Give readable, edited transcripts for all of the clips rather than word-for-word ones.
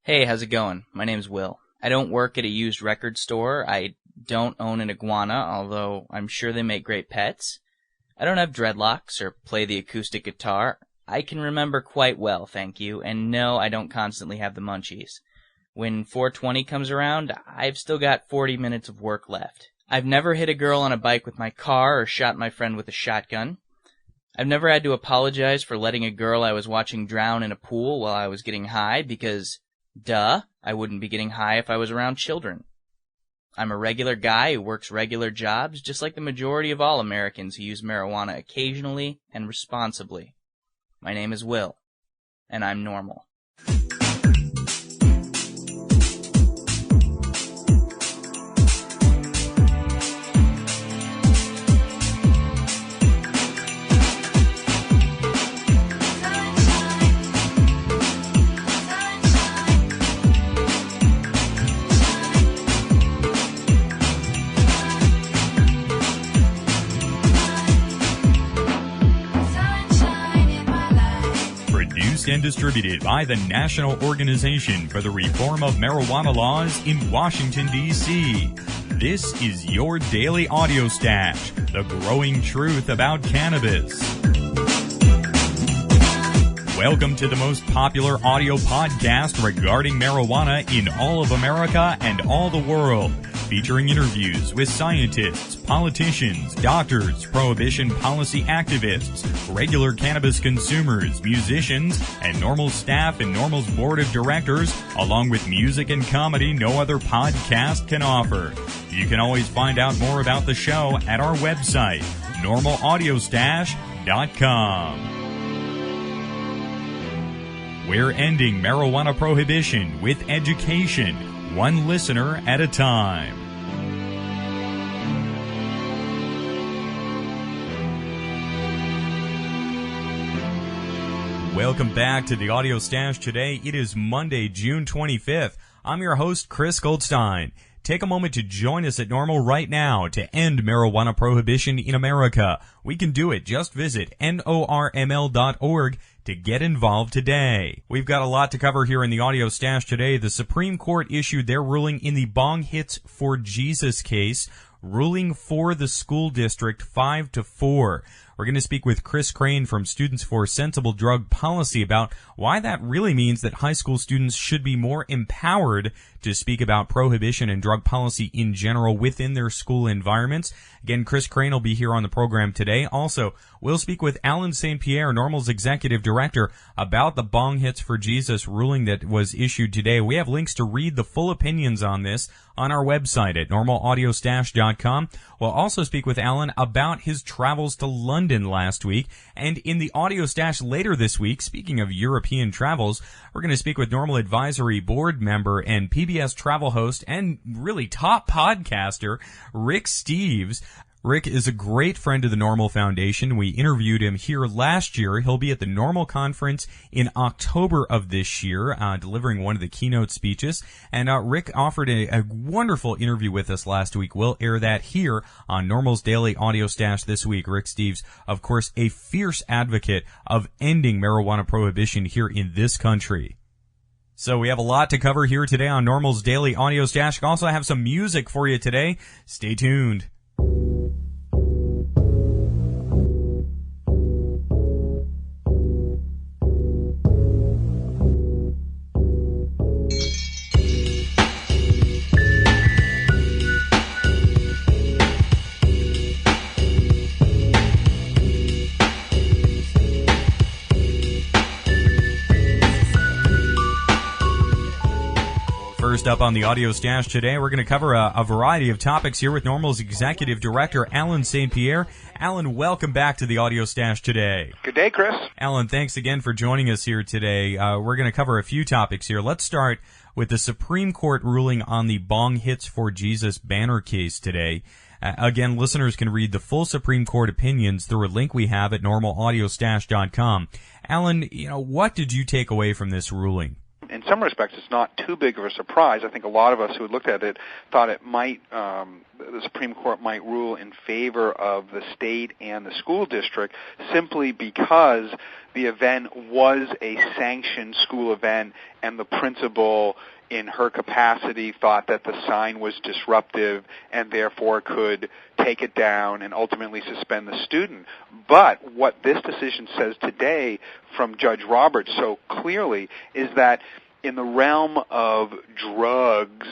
Hey, how's it going? My name's Will. I don't work at a used record store. I don't own an iguana, although I'm sure they make great pets. I don't have dreadlocks or play the acoustic guitar. I can remember quite well, thank you, and no, I don't constantly have the munchies. When 420 comes around, I've still got 40 minutes of work left. I've never hit a girl on a bike with my car or shot my friend with a shotgun. I've never had to apologize for letting a girl I was watching drown in a pool while I was getting high because, duh, I wouldn't be getting high if I was around children. I'm a regular guy who works regular jobs, just like the majority of all Americans who use marijuana occasionally and responsibly. My name is Will, and I'm normal. And distributed by the National Organization for the Reform of Marijuana Laws in Washington, D.C. This is your daily audio stash, the growing truth about cannabis. Welcome to the most popular audio podcast regarding marijuana in all of America and all the world, featuring interviews with scientists, politicians, doctors, prohibition policy activists, regular cannabis consumers, musicians, and NORML staff and NORML's board of directors, along with music and comedy no other podcast can offer. You can always find out more about the show at our website, NORMLAudiostash.com. We're ending marijuana prohibition with education, one listener at a time. Welcome back to the Audio Stash today. It is Monday, June 25th. I'm your host, Chris Goldstein. Take a moment to join us at NORML right now to end marijuana prohibition in America. We can do it. Just visit NORML.org to get involved today. We've got a lot to cover here in the Audio Stash today. The Supreme Court issued their ruling in the Bong Hits for Jesus case, ruling for the school district 5-4. We're going to speak with Chris Crane from Students for Sensible Drug Policy about why that really means that high school students should be more empowered to speak about prohibition and drug policy in general within their school environments. Again, Chris Crane will be here on the program today. Also, we'll speak with Alan St. Pierre, NORML's executive director, about the Bong Hits for Jesus ruling that was issued today. We have links to read the full opinions on this on our website at NORMLAudiostash.com. We'll also speak with Alan about his travels to London last week. And in the Audio Stash later this week, speaking of European travels, we're going to speak with NORML Advisory Board member and PBS travel host and really top podcaster, Rick Steves. Rick is a great friend of the NORML Foundation. We interviewed him here last year. He'll be at the NORML conference in October of this year, delivering one of the keynote speeches. And Rick offered a wonderful interview with us last week. We'll air that here on NORML's Daily Audio Stash this week. Rick Steves, of course, a fierce advocate of ending marijuana prohibition here in this country. So we have a lot to cover here today on NORML's Daily Audio Stash. We also have some music for you today. Stay tuned. First up on the Audio Stash today, we're going to cover a variety of topics here with NORML's Executive Director, Alan St. Pierre. Alan, welcome back to the Audio Stash today. Good day, Chris. Alan, thanks again for joining us here today. We're going to cover a few topics here. Let's start with the Supreme Court ruling on the Bong Hits for Jesus banner case today. Again, listeners can read the full Supreme Court opinions through a link we have at NORMLAudiostash.com. Alan, what did you take away from this ruling? In some respects, it's not too big of a surprise. I think a lot of us who had looked at it thought it might, the Supreme Court might rule in favor of the state and the school district simply because the event was a sanctioned school event and the principal in her capacity thought that the sign was disruptive and therefore could take it down and ultimately suspend the student. But what this decision says today from Judge Roberts so clearly is that in the realm of drugs,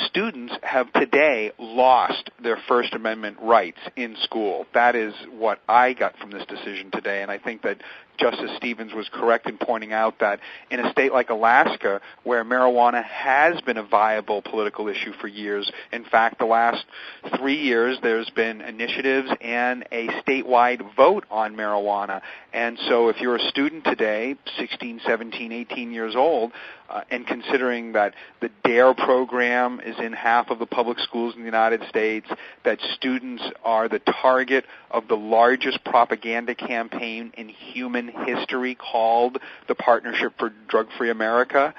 students have today lost their First Amendment rights in school. That is what I got from this decision today, and I think that Justice Stevens was correct in pointing out that in a state like Alaska, where marijuana has been a viable political issue for years, in fact, the last 3 years there's been initiatives and a statewide vote on marijuana. And so if you're a student today, 16, 17, 18 years old, and considering that the DARE program is in half of the public schools in the United States, that students are the target of the largest propaganda campaign in human history called the Partnership for Drug-Free America,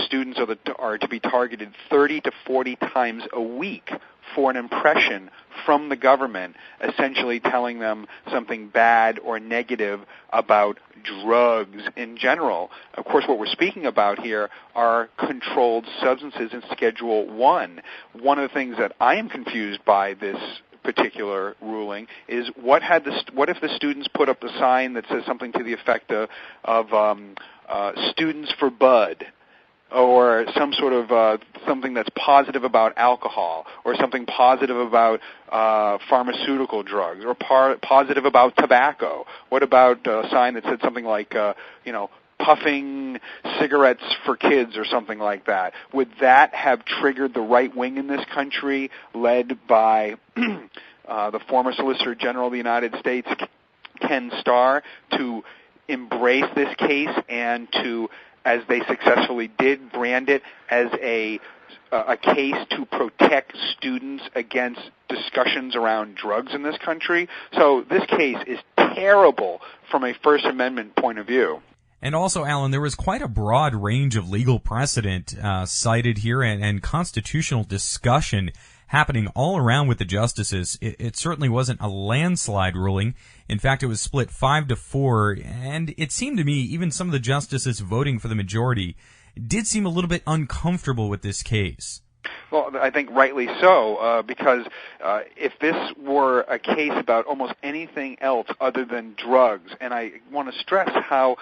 students are to be targeted 30 to 40 times a week for an impression from the government, essentially telling them something bad or negative about drugs in general. Of course, what we're speaking about here are controlled substances in Schedule 1. One of the things that I am confused by this particular ruling is what if the students put up a sign that says something to the effect of students for bud, or some sort of something that's positive about alcohol, or something positive about pharmaceutical drugs, or positive about tobacco. What about a sign that said something like, puffing cigarettes for kids or something like that? Would that have triggered the right wing in this country, led by the former Solicitor General of the United States, Ken Starr, to embrace this case and to, as they successfully did, brand it as a case to protect students against discussions around drugs in this country? So this case is terrible from a First Amendment point of view. And also, Alan, there was quite a broad range of legal precedent cited here and constitutional discussion happening all around with the justices. It certainly wasn't a landslide ruling. In fact, it was split 5-4, and it seemed to me even some of the justices voting for the majority did seem a little bit uncomfortable with this case. Well, I think rightly so, because if this were a case about almost anything else other than drugs, and I want to stress how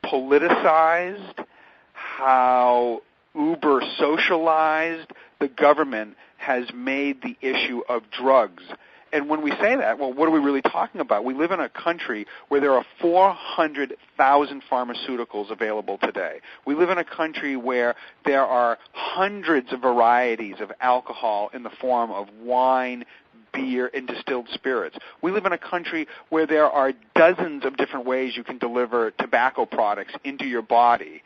politicized, how uber socialized the government has made the issue of drugs. And when we say that, well, what are we really talking about? We live in a country where there are 400,000 pharmaceuticals available today. We live in a country where there are hundreds of varieties of alcohol in the form of wine, beer, and distilled spirits. We live in a country where there are dozens of different ways you can deliver tobacco products into your body.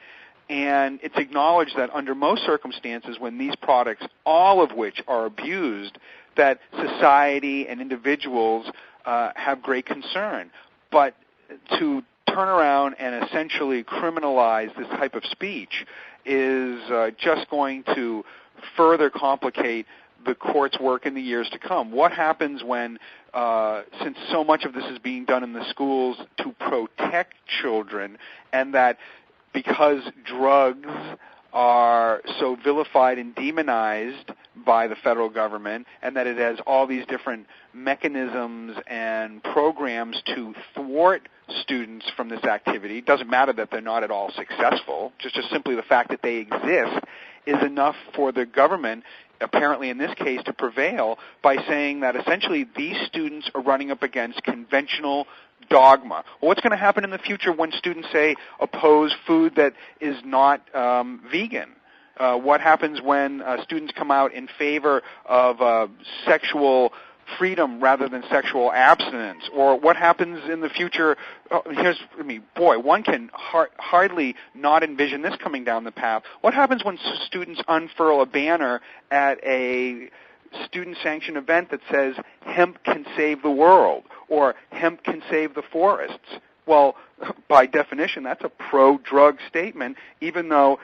And it's acknowledged that under most circumstances, when these products, all of which are abused, that society and individuals have great concern. But to turn around and essentially criminalize this type of speech is just going to further complicate the court's work in the years to come. What happens when, since so much of this is being done in the schools to protect children, and that because drugs are so vilified and demonized by the federal government, and that it has all these different mechanisms and programs to thwart students from this activity, it doesn't matter that they're not at all successful, just simply the fact that they exist is enough for the government, apparently in this case, to prevail by saying that essentially these students are running up against conventional dogma. Well, what's going to happen in the future when students, say, oppose food that is not vegan? What happens when students come out in favor of sexual freedom rather than sexual abstinence? Or what happens in the future? One can hardly not envision this coming down the path. What happens when students unfurl a banner at a student-sanctioned event that says, hemp can save the world, or hemp can save the forests? Well, by definition, that's a pro-drug statement, even though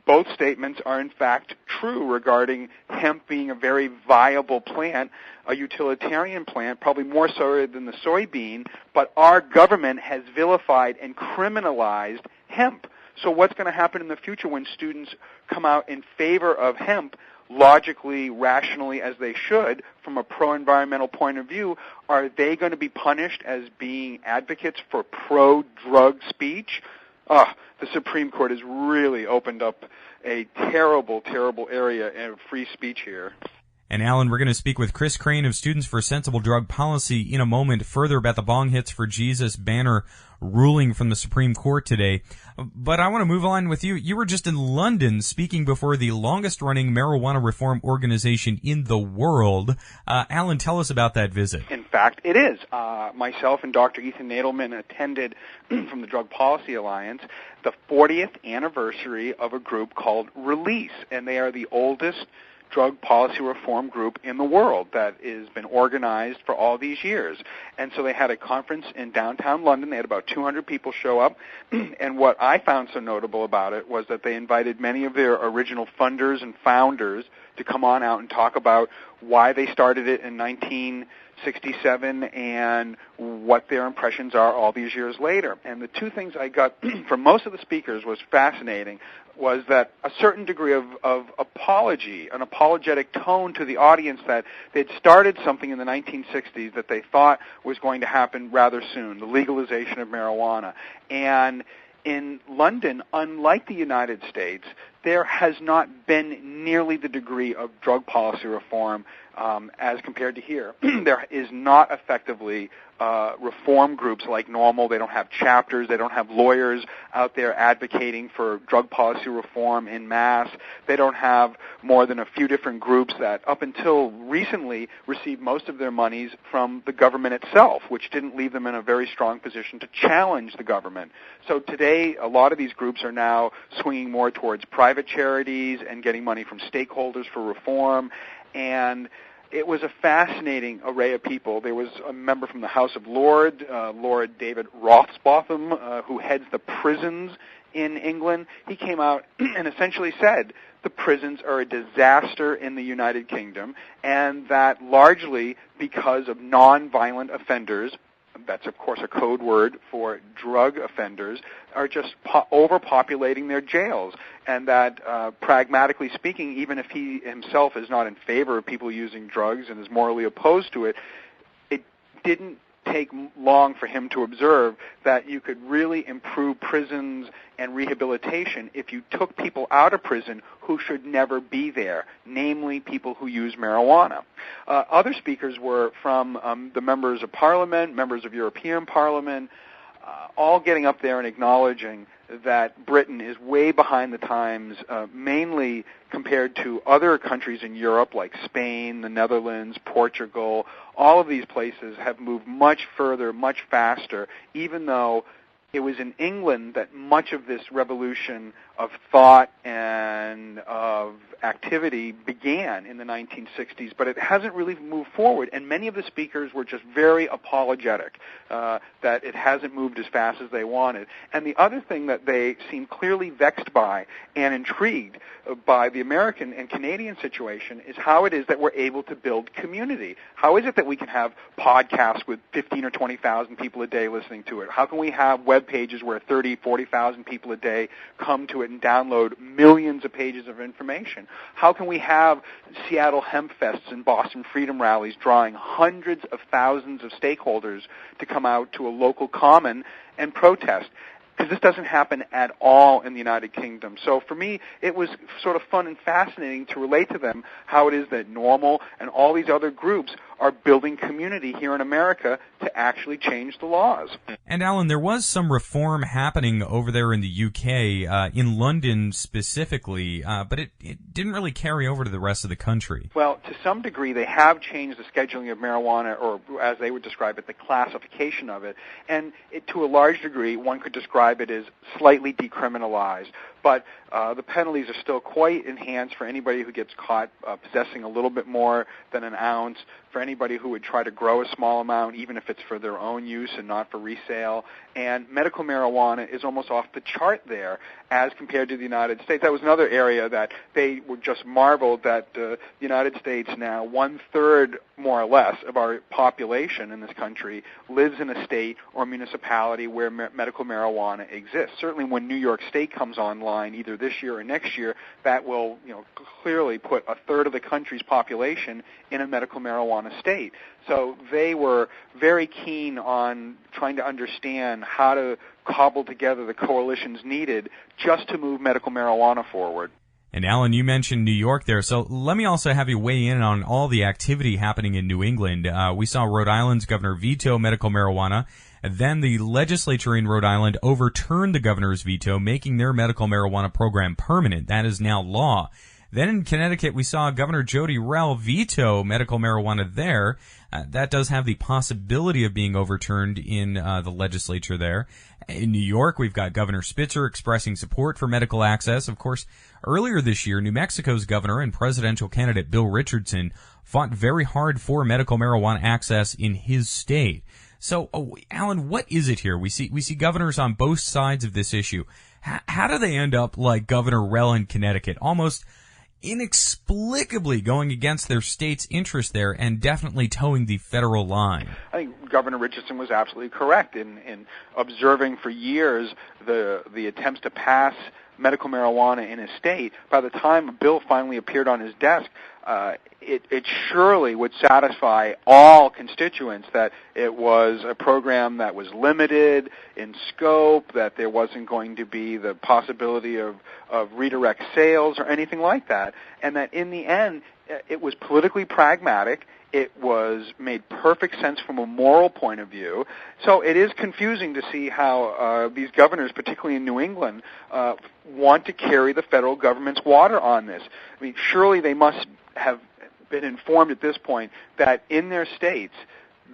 both statements are in fact true regarding hemp being a very viable plant, a utilitarian plant, probably more so than the soybean, but our government has vilified and criminalized hemp. So what's going to happen in the future when students come out in favor of hemp, logically, rationally, as they should, from a pro-environmental point of view? Are they going to be punished as being advocates for pro-drug speech? The Supreme Court has really opened up a terrible, terrible area of free speech here. And Alan, we're going to speak with Chris Crane of Students for Sensible Drug Policy in a moment further about the Bong Hits for Jesus banner ruling from the Supreme Court today. But I want to move on with you. You were just in London speaking before the longest-running marijuana reform organization in the world. Alan, tell us about that visit. In fact, it is. Myself and Dr. Ethan Nadelman attended from the Drug Policy Alliance the 40th anniversary of a group called Release, and they are the oldest drug policy reform group in the world that has been organized for all these years. And so they had a conference in downtown London. They had about 200 people show up. And what I found so notable about it was that they invited many of their original funders and founders to come on out and talk about why they started it in 1967 and what their impressions are all these years later. And the two things I got from most of the speakers was fascinating was that a certain degree of apology, an apologetic tone to the audience that they'd started something in the 1960s that they thought was going to happen rather soon, the legalization of marijuana. And in London, unlike the United States, there has not been nearly the degree of drug policy reform as compared to here. There is not effectively reform groups like NORML. They don't have chapters. They don't have lawyers out there advocating for drug policy reform en masse. They don't have more than a few different groups that up until recently received most of their monies from the government itself, which didn't leave them in a very strong position to challenge the government. So today, a lot of these groups are now swinging more towards private charities and getting money from stakeholders for reform. And it was a fascinating array of people. There was a member from the House of Lords, Lord David Rothsbotham, who heads the prisons in England. He came out and essentially said the prisons are a disaster in the United Kingdom, and that largely because of nonviolent offenders, that's of course a code word for drug offenders, are just overpopulating their jails. And that pragmatically speaking, even if he himself is not in favor of people using drugs and is morally opposed to it, it didn't take long for him to observe that you could really improve prisons and rehabilitation if you took people out of prison who should never be there, namely people who use marijuana. Other speakers were from the members of Parliament, members of European Parliament, all getting up there and acknowledging that Britain is way behind the times, mainly compared to other countries in Europe like Spain, the Netherlands, Portugal. All of these places have moved much further, much faster, even though it was in England that much of this revolution of thought and of activity began in the 1960s, but it hasn't really moved forward, and many of the speakers were just very apologetic that it hasn't moved as fast as they wanted. And the other thing that they seem clearly vexed by and intrigued by the American and Canadian situation is how it is that we're able to build community. How is it that we can have podcasts with 15 or 20,000 people a day listening to it? How can we have web pages where 30, 40,000 people a day come to it and download millions of pages of information? How can we have Seattle Hemp Fests and Boston Freedom Rallies drawing hundreds of thousands of stakeholders to come out to a local common and protest? Because this doesn't happen at all in the United Kingdom. So for me, it was sort of fun and fascinating to relate to them how it is that NORML and all these other groups are building community here in America to actually change the laws. And Alan, there was some reform happening over there in the UK, in London specifically, but it didn't really carry over to the rest of the country. Well, to some degree, they have changed the scheduling of marijuana, or as they would describe it, the classification of it. And to a large degree, one could describe it as slightly decriminalized. but the penalties are still quite enhanced for anybody who gets caught possessing a little bit more than an ounce, for anybody who would try to grow a small amount, even if it's for their own use and not for resale. And medical marijuana is almost off the chart there as compared to the United States. That was another area that they were just marveled that the United States now, 1/3 more or less of our population in this country lives in a state or municipality where medical marijuana exists. Certainly when New York State comes online either this year or next year, that will clearly put 1/3 of the country's population in a medical marijuana state. So they were very keen on trying to understand how to cobble together the coalitions needed just to move medical marijuana forward. And Alan, you mentioned New York there, so let me also have you weigh in on all the activity happening in New England. We saw Rhode Island's governor veto medical marijuana, and then the legislature in Rhode Island overturned the governor's veto, making their medical marijuana program permanent. That is now law. Then in Connecticut, we saw Governor Jody Rell veto medical marijuana there. That does have the possibility of being overturned in the legislature there. In New York, we've got Governor Spitzer expressing support for medical access. Of course, earlier this year, New Mexico's governor and presidential candidate Bill Richardson fought very hard for medical marijuana access in his state. So, Alan, what is it here? We see governors on both sides of this issue. How do they end up like Governor Rell in Connecticut, almost inexplicably going against their state's interest there and definitely towing the federal line? I think Governor Richardson was absolutely correct in observing for years the attempts to pass medical marijuana in his state. By the time a bill finally appeared on his desk, it surely would satisfy all constituents that it was a program that was limited in scope, that there wasn't going to be the possibility of redirect sales or anything like that, and that in the end it was politically pragmatic. It made perfect sense from a moral point of view. So it is confusing to see how these governors, particularly in New England, want to carry the federal government's water on this. I mean, surely they must have been informed at this point that in their states,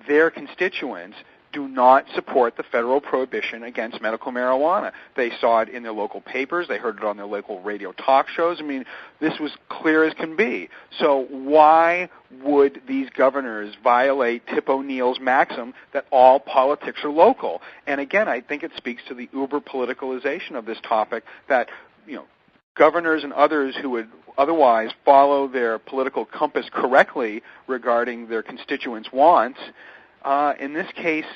their constituents do not support the federal prohibition against medical marijuana. They saw it in their local papers. They heard it on their local radio talk shows. I mean, this was clear as can be. So why would these governors violate Tip O'Neill's maxim that all politics are local? And again, I think it speaks to the uber politicalization of this topic that, governors and others who would otherwise follow their political compass correctly regarding their constituents' wants, in this case,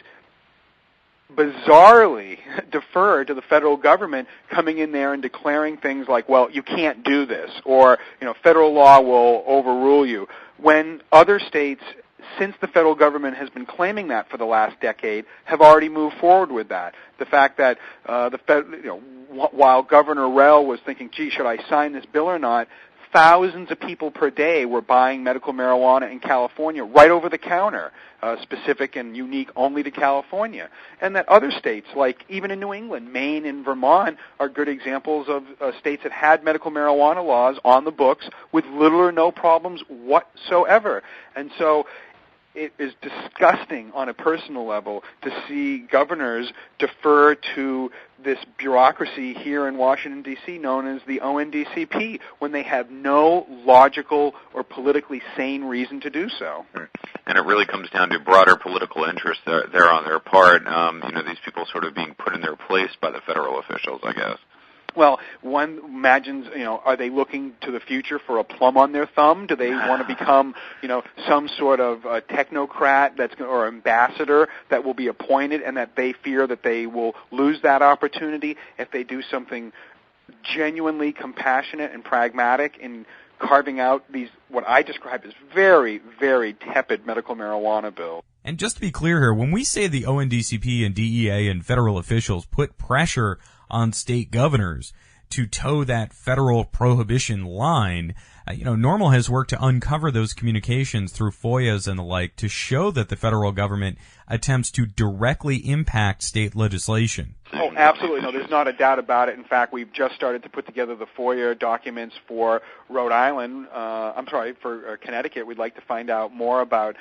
bizarrely defer to the federal government coming in there and declaring things like, well, you can't do this, or, federal law will overrule you, when other states, since the federal government has been claiming that for the last decade, have already moved forward with that. The fact that while Governor Rell was thinking, gee, should I sign this bill or not, thousands of people per day were buying medical marijuana in California right over the counter, specific and unique only to California. And that other states, like even in New England, Maine and Vermont, are good examples of states that had medical marijuana laws on the books with little or no problems whatsoever. And so it is disgusting on a personal level to see governors defer to this bureaucracy here in Washington, D.C., known as the ONDCP, when they have no logical or politically sane reason to do so. And it really comes down to broader political interests there on their part. These people sort of being put in their place by the federal officials, I guess. Well, one imagines, are they looking to the future for a plum on their thumb? Do they want to become, some sort of technocrat or ambassador that will be appointed, and that they fear that they will lose that opportunity if they do something genuinely compassionate and pragmatic in carving out these, what I describe as very, very tepid medical marijuana bills? And just to be clear here, when we say the ONDCP and DEA and federal officials put pressure on state governors to toe that federal prohibition line, NORML has worked to uncover those communications through FOIAs and the like to show that the federal government attempts to directly impact state legislation. Oh, absolutely. No, there's not a doubt about it. In fact, we've just started to put together the FOIA documents for Rhode Island. For Connecticut. We'd like to find out more about,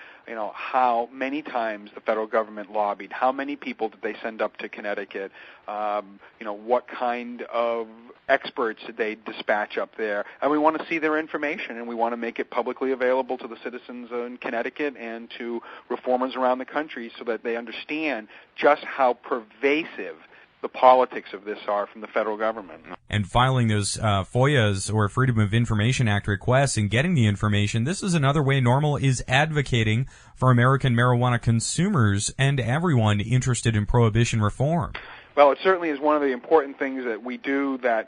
how many times the federal government lobbied, how many people did they send up to Connecticut, what kind of experts they dispatch up there, and we want to see their information, and we want to make it publicly available to the citizens in Connecticut and to reformers around the country so that they understand just how pervasive the politics of this are from the federal government. And filing those FOIAs, or Freedom of Information Act requests, and getting the information, this is another way NORML is advocating for American marijuana consumers and everyone interested in prohibition reform. Well, it certainly is one of the important things that we do that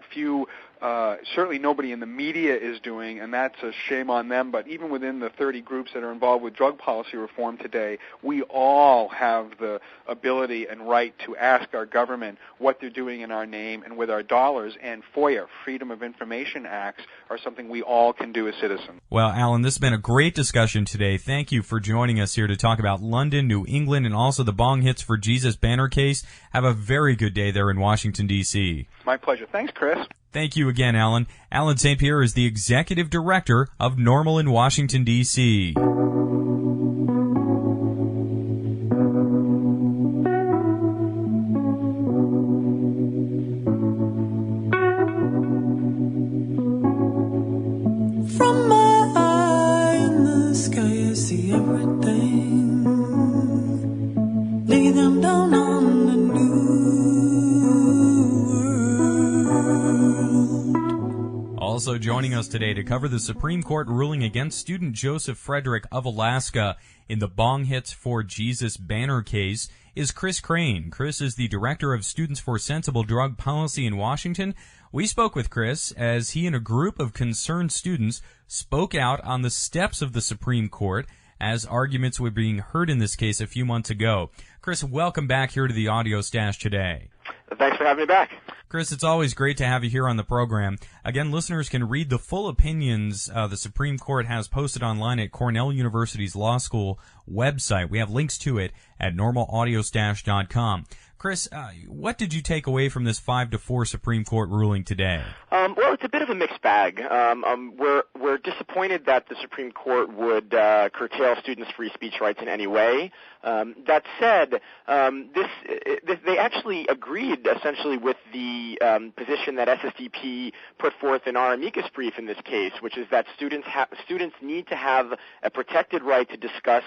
certainly nobody in the media is doing, and that's a shame on them. But even within the 30 groups that are involved with drug policy reform today, we all have the ability and right to ask our government what they're doing in our name and with our dollars, and FOIA, Freedom of Information Acts, are something we all can do as citizens. Well, Alan, this has been a great discussion today. Thank you for joining us here to talk about London, New England, and also the Bong Hits for Jesus banner case. Have a very good day there in Washington, D.C. My pleasure. Thanks, Chris. Thank you again, Alan. Alan St. Pierre is the Executive Director of NORML in Washington, D.C. From my eye in the sky, I see everything. Lay them down on the Also joining us today to cover the Supreme Court ruling against student Joseph Frederick of Alaska in the Bong Hits for Jesus banner case is Chris Crane. Chris is the Director of Students for Sensible Drug Policy in Washington. We spoke with Chris as he and a group of concerned students spoke out on the steps of the Supreme Court as arguments were being heard in this case a few months ago. Chris, welcome back here to the Audio Stash today. Thanks for having me back. Chris, it's always great to have you here on the program. Again, listeners can read the full opinions the Supreme Court has posted online at Cornell University's Law School website. We have links to it at normalaudiostash.com. Chris, what did you take away from this 5-4 Supreme Court ruling today? Well, it's a bit of a mixed bag. We're disappointed that the Supreme Court would curtail students' free speech rights in any way. That said, they actually agreed essentially with the position that SSDP put forth in our amicus brief in this case, which is that students need to have a protected right to discuss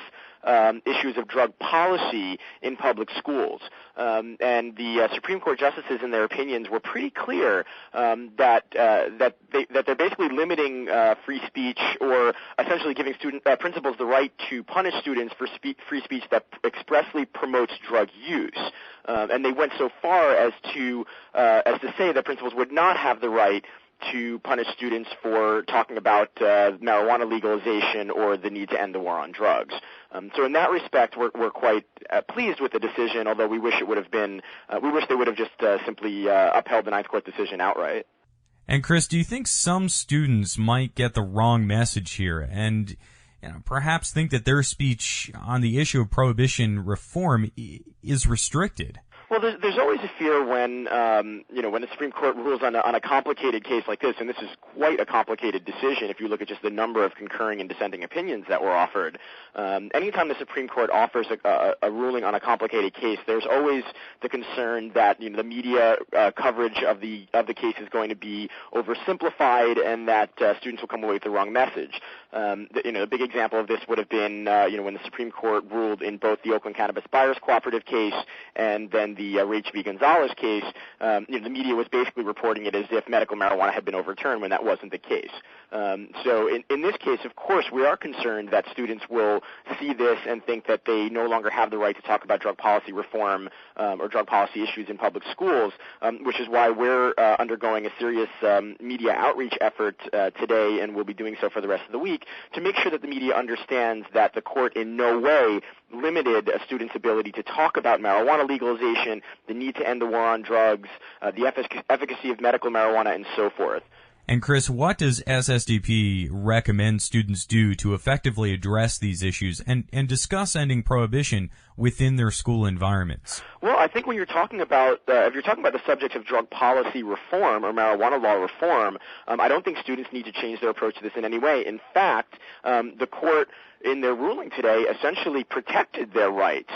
issues of drug policy in public schools. And the Supreme Court justices in their opinions were pretty clear that they're basically limiting free speech, or essentially giving principals the right to punish students for free speech that expressly promotes drug use. And they went so far as to say that principals would not have the right to punish students for talking about marijuana legalization or the need to end the war on drugs. So in that respect, we're quite pleased with the decision, although we wish it would have been, we wish they would have just simply upheld the Ninth Court decision outright. And Chris, do you think some students might get the wrong message here and perhaps think that their speech on the issue of prohibition reform is restricted? Well, there's always a fear when when the Supreme Court rules on a complicated case like this, and this is quite a complicated decision if you look at just the number of concurring and dissenting opinions that were offered. Anytime the Supreme Court offers a ruling on a complicated case, there's always the concern that the media coverage of the case is going to be oversimplified, and that students will come away with the wrong message. A big example of this would have been when the Supreme Court ruled in both the Oakland Cannabis Buyers Cooperative case and then the Rach V. Gonzalez case. The media was basically reporting it as if medical marijuana had been overturned when that wasn't the case. So in this case, of course, we are concerned that students will see this and think that they no longer have the right to talk about drug policy reform or drug policy issues in public schools, which is why we're undergoing a serious media outreach effort today, and we'll be doing so for the rest of the week, to make sure that the media understands that the court in no way limited a student's ability to talk about marijuana legalization, the need to end the war on drugs, the efficacy of medical marijuana, and so forth. And Chris, what does SSDP recommend students do to effectively address these issues and discuss ending prohibition within their school environments? Well, I think when you're talking about, if you're talking about the subject of drug policy reform or marijuana law reform, I don't think students need to change their approach to this in any way. In fact, the court, in their ruling today, essentially protected their rights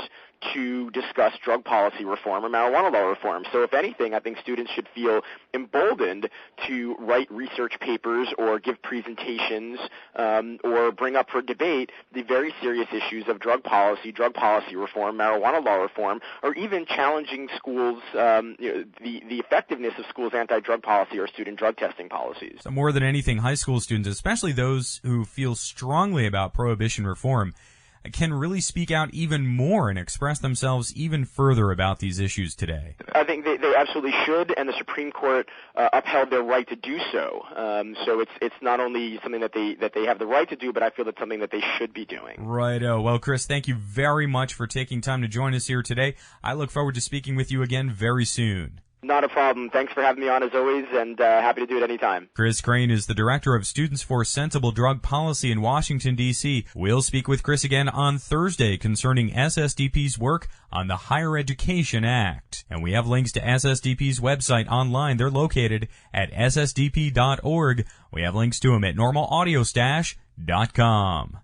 to discuss drug policy reform or marijuana law reform. So if anything, I think students should feel emboldened to write research papers or give presentations or bring up for debate the very serious issues of drug policy reform, marijuana law reform, or even challenging schools, the effectiveness of schools' anti-drug policy or student drug testing policies. So more than anything, high school students, especially those who feel strongly about prohibition reform, can really speak out even more and express themselves even further about these issues today. I think they absolutely should, and the Supreme Court upheld their right to do so. So it's not only something that they have the right to do, but I feel it's something that they should be doing. Righto. Well, Chris, thank you very much for taking time to join us here today. I look forward to speaking with you again very soon. Not a problem. Thanks for having me on as always, and happy to do it anytime. Chris Crane is the Director of Students for Sensible Drug Policy in Washington, D.C. We'll speak with Chris again on Thursday concerning SSDP's work on the Higher Education Act. And we have links to SSDP's website online. They're located at ssdp.org. We have links to them at normalaudiostash.com.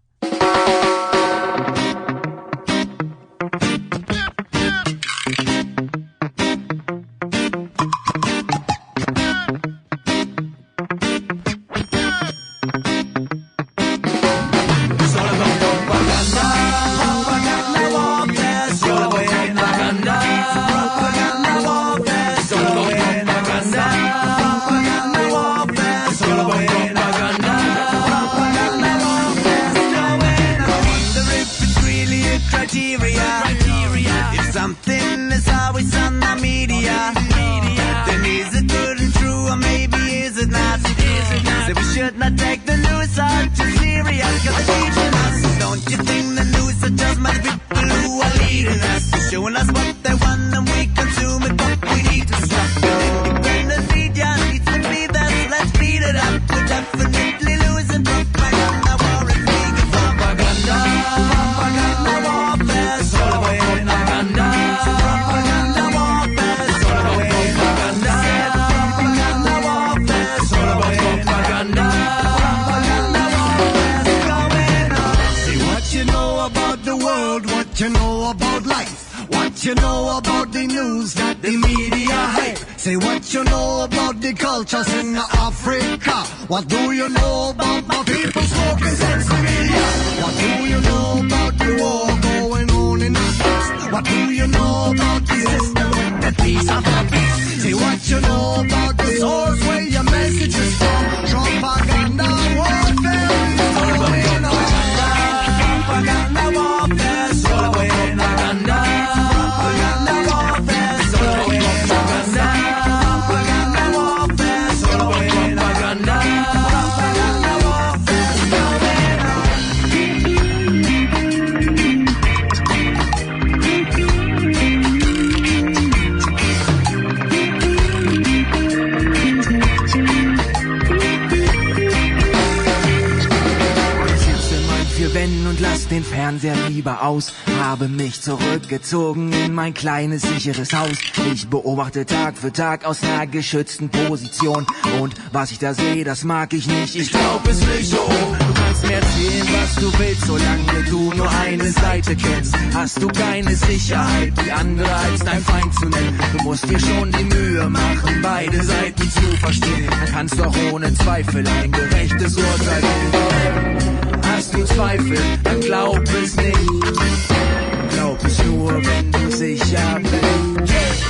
Something is always on the media. Then is it good and true, or maybe is it not? So we should not take the news all too serious, cause they're teaching us. Don't you think the news are just my people who are leading us? Showing us what they want and we consume it, but we need to stop. Independent media needs to be there, so let's speed it up. We're definitely losing propaganda war and vegan propaganda. Propaganda warfare, so away propaganda. Propaganda warfare, so away propaganda. Propaganda warfare, so away propaganda. Propaganda warfare, going on. Say what you know about the world, what you know about life, what you know about the news that the media hype. Say what you know about the cultures in Africa. What do you know about my people smoking sensibilia? What do you know about the war going on in the East? What do you know about the system with the peace of the peace? Say what you know about the source where your message is from. Propaganda warfare is going on. Propaganda warfare is going on. Propaganda warfare is going on. Propaganda warfare is going on. Propaganda warfare is Wänden und lass den Fernseher lieber aus. Habe mich zurückgezogen in mein kleines, sicheres Haus. Ich beobachte Tag für Tag aus einer geschützten Position. Und was ich da sehe, das mag ich nicht. Ich glaub es nicht so. Du kannst mir erzählen, was du willst, solange du nur eine Seite kennst. Hast du keine Sicherheit, die andere als dein Feind zu nennen. Du musst dir schon die Mühe machen, beide Seiten zu verstehen. Dann kannst du auch ohne Zweifel ein gerechtes Urteil geben. Hast du Zweifel, dann glaub es nicht. Glaub es nur, wenn du sicher bist.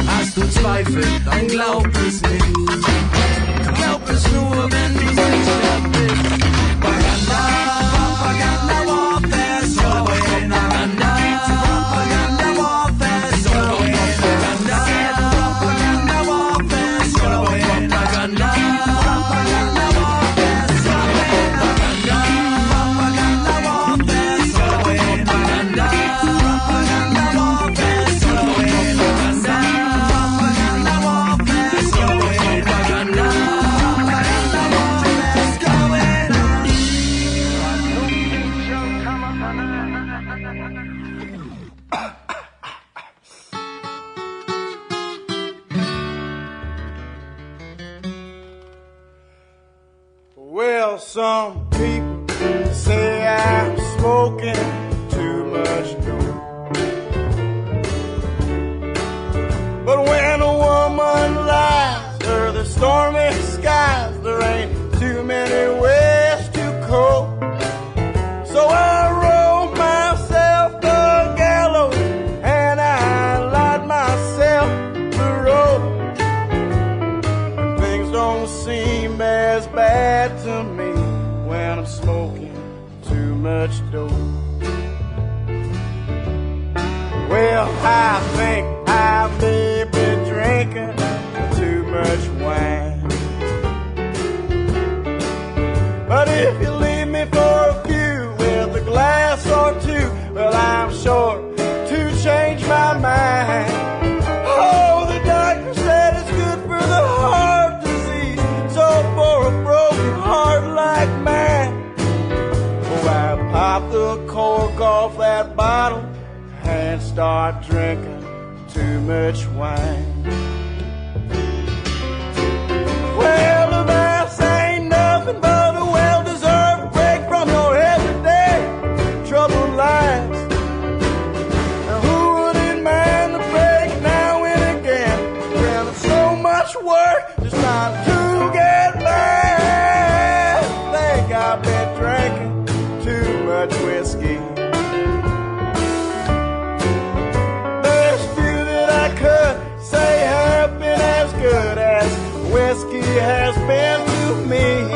Hast du Zweifel, dann glaub es nicht. Glaub es nur, wenn du sicher bist. Propaganda, Propaganda warfare, so propaganda. Propaganda warfare, so propaganda. Propaganda warfare, so propaganda. Propaganda warfare, so propaganda. Well, some people say I'm smoking too much dope. as bad to me when I'm smoking too much dope. Well, I think I may be drinking too much wine. But if you leave me for a few with a glass or two, well, I'm sure to change my mind. Oh, the doctor said it's good for the heart disease, so for a broken heart like mine, oh, I pop the cork off that bottle and start drinking too much wine. Well, the mass ain't nothing but a well-deserved break from your everyday troubled lives. Now who wouldn't mind the break now and again when it's so much work just not to get by? I think I've been drinking too much whiskey. Good as whiskey has been to me.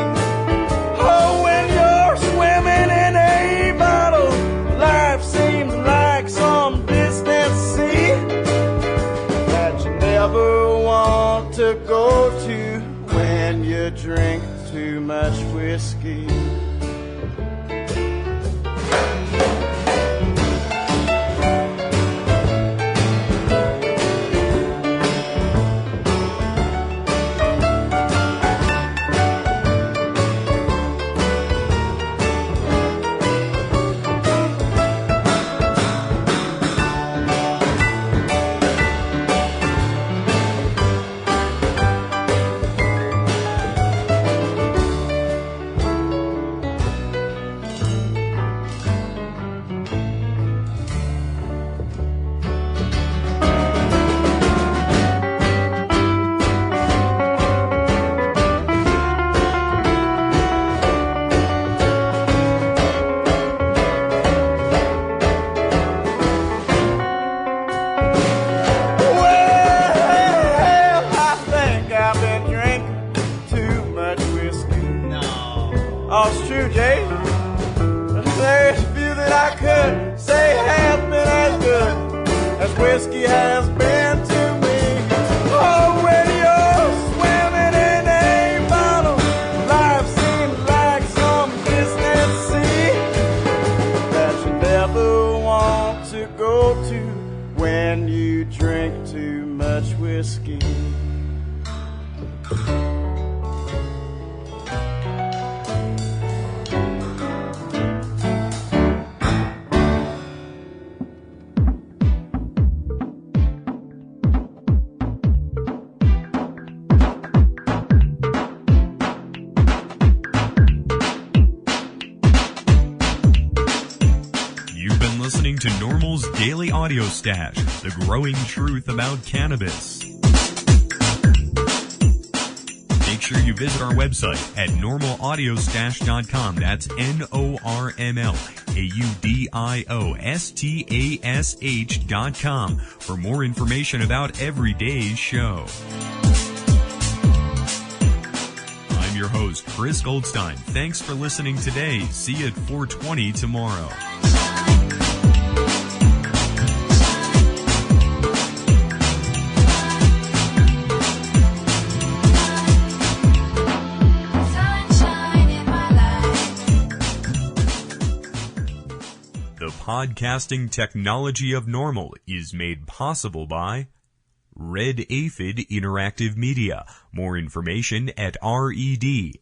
Oh, when you're swimming in a bottle, life seems like some distant sea that you never want to go to when you drink too much whiskey. Whiskey has been to me. Oh, when you're swimming in a bottle, life seems like some distant sea that you never want to go to when you drink too much whiskey. Listening to NORML's Daily Audio Stash, the growing truth about cannabis. Make sure you visit our website at normalaudiostash.com. That's NORMLAUDIOSTASH.com for more information about every day's show. I'm your host, Chris Goldstein. Thanks for listening today. See you at 4:20 tomorrow. The podcasting technology of NORML is made possible by Red Aphid Interactive Media. More information at redaphid.com.